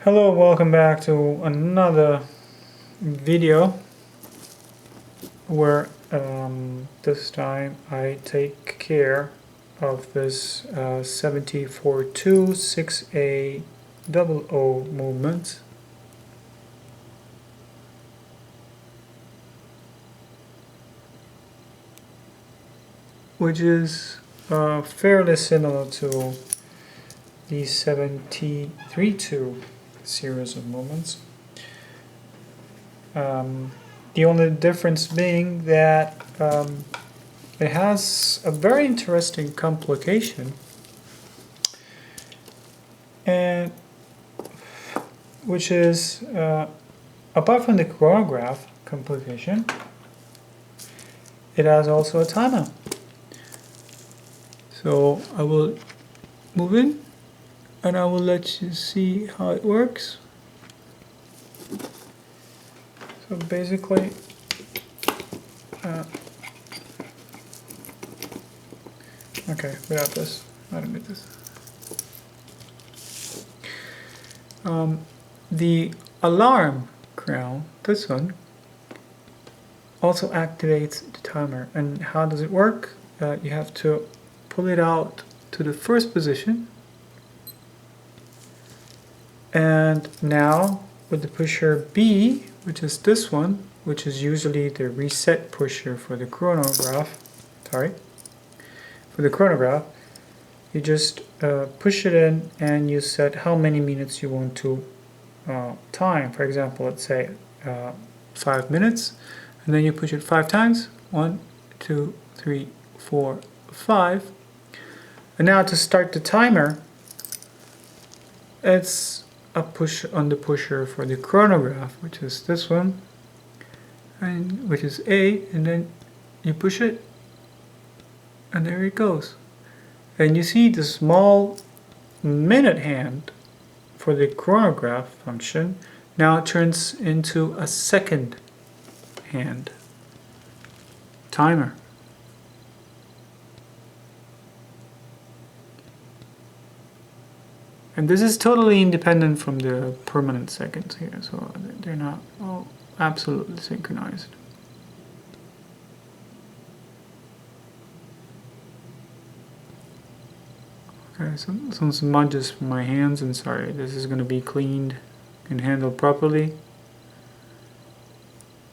Hello, welcome back to another video where this time I take care of this 7T42-6A00 movement, which is fairly similar to the 7T42 series of movements. The only difference being that it has a very interesting complication, and which is apart from the chronograph complication, it has also a timer. So I will move in and I will let you see how it works. So basically, okay, without this, I don't need this. The alarm crown, this one, also activates the timer. And how does it work? You have to pull it out to the first position. And now with the pusher B, which is this one, which is usually the reset pusher for the chronograph, you just push it in and you set how many minutes you want to time. For example, let's say 5 minutes, and then you push it 5 times. 1, 2, 3, 4, 5. And now to start the timer, it's a push on the pusher for the chronograph, which is this one, and which is A, and then you push it, and there it goes. And you see the small minute hand for the chronograph function now turns into a second hand timer. And this is totally independent from the permanent seconds here, so they're not all absolutely synchronized. Okay, some smudges from my hands, and sorry, this is going to be cleaned and handled properly.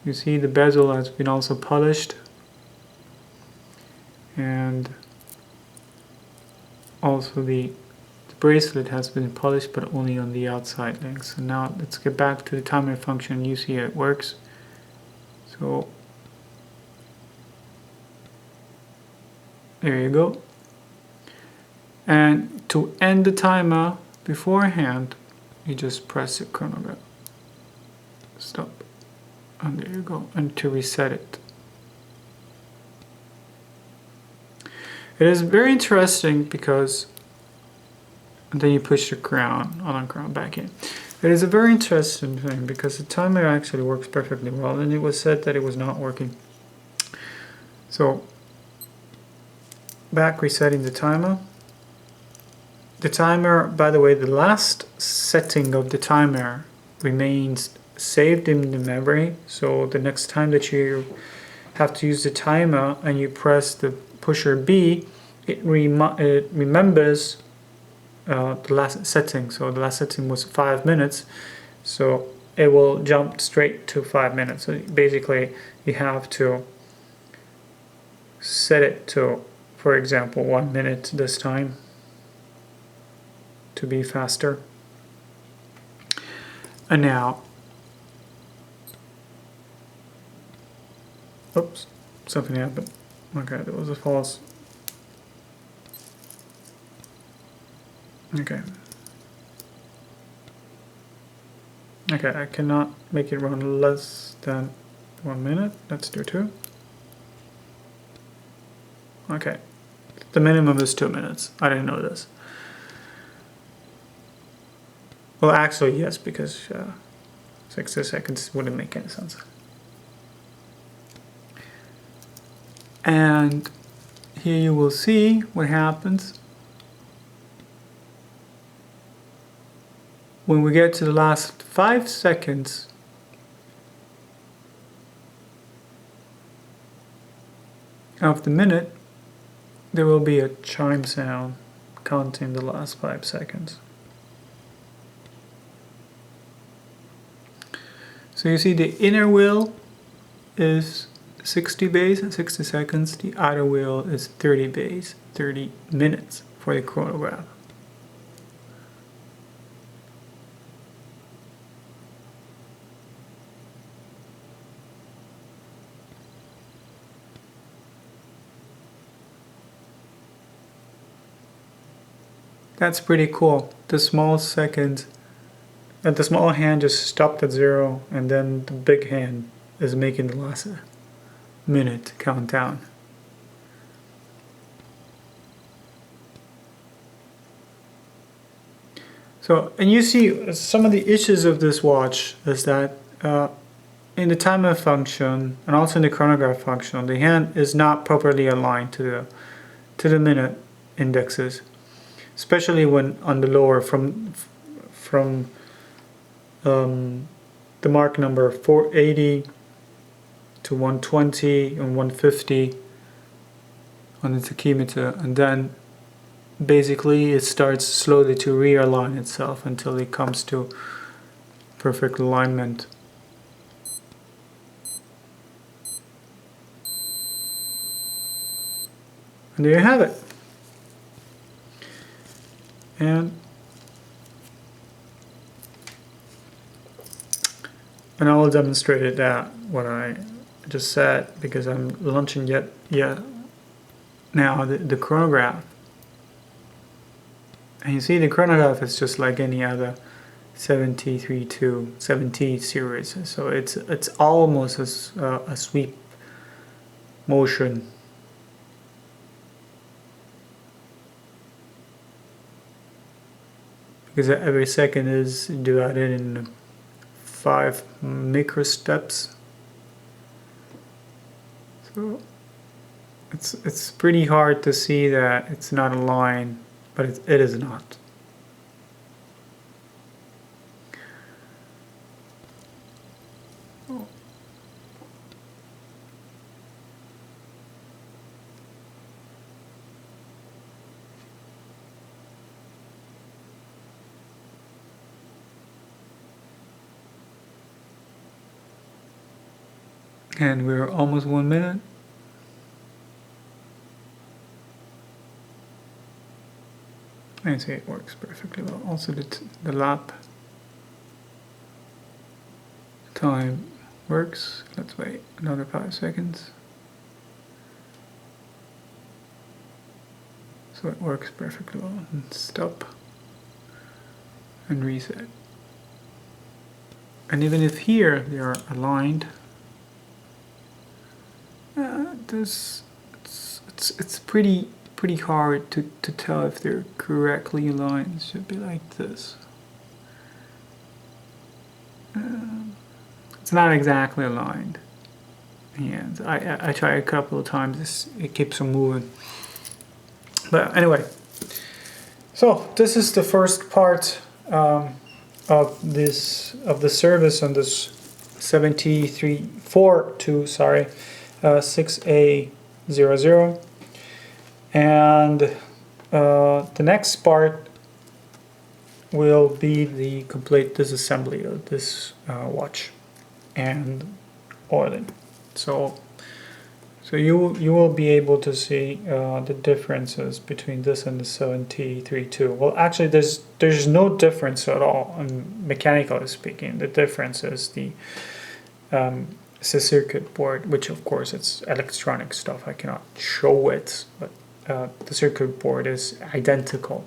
You see the bezel has been also polished, and also the bracelet has been polished, but only on the outside links. So now let's get back to the timer function. You see how it works. So there you go. And to end the timer beforehand, you just press the chronograph. Stop. And there you go. And to reset it. It is very interesting because and then you push the alarm crown back in. It is a very interesting thing because the timer actually works perfectly well, and it was said that it was not working. So, back resetting the timer. The timer, by the way, the last setting of the timer remains saved in the memory. So the next time that you have to use the timer and you press the pusher B, it remembers the last setting. So the last setting was 5 minutes, so it will jump straight to 5 minutes. So basically you have to set it to, for example, 1 minute this time to be faster. And now, oops, something happened. Okay, that was a false. Okay, I cannot make it run less than 1 minute. Let's do 2. Okay, the minimum is 2 minutes. I didn't know this. Well, actually, yes, because 60 seconds wouldn't make any sense. And here you will see what happens when we get to the last 5 seconds, of the minute, there will be a chime sound counting the last 5 seconds. So you see the inner wheel is 60 bays and 60 seconds. The outer wheel is 30 bays, 30 minutes for the chronograph. That's pretty cool. The small second, the small hand just stopped at 0, and then the big hand is making the last minute countdown. So, and you see some of the issues of this watch is that in the timer function and also in the chronograph function, the hand is not properly aligned to the minute indexes, especially when on the lower from the mark number 480 to 120 and 150 on the tachymeter, and then basically it starts slowly to realign itself until it comes to perfect alignment. And there you have it. And I will demonstrate that what I just said, because I'm launching yet now the chronograph. And you see the chronograph is just like any other 7T series. So it's almost a sweep motion. Because every second is divided in 5 micro steps. So it's pretty hard to see that it's not aligned, but it is not. And we're almost 1 minute. I see it works perfectly well. Also the lap time works. Let's wait another 5 seconds. So it works perfectly well. And stop and reset. And even if here they are aligned, it's pretty hard to tell if they're correctly aligned. It should be like this. It's not exactly aligned. And I try a couple of times. It keeps on moving. But anyway, so this is the first part of the service on this 7T42-6A00, and the next part will be the complete disassembly of this watch and oiling. So you will be able to see the differences between this and the 7T42. Well, actually, there's no difference at all, mechanically speaking. The difference is the circuit board, which of course it's electronic stuff. I cannot show it, but the circuit board is identical,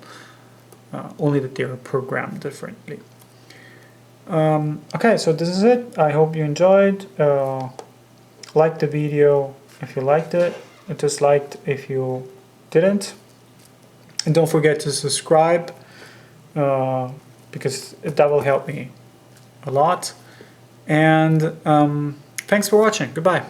only that they are programmed differently. Okay, so this is it. I hope you enjoyed. Like the video if you liked it, and disliked if you didn't, and don't forget to subscribe, because that will help me a lot. And thanks for watching. Goodbye.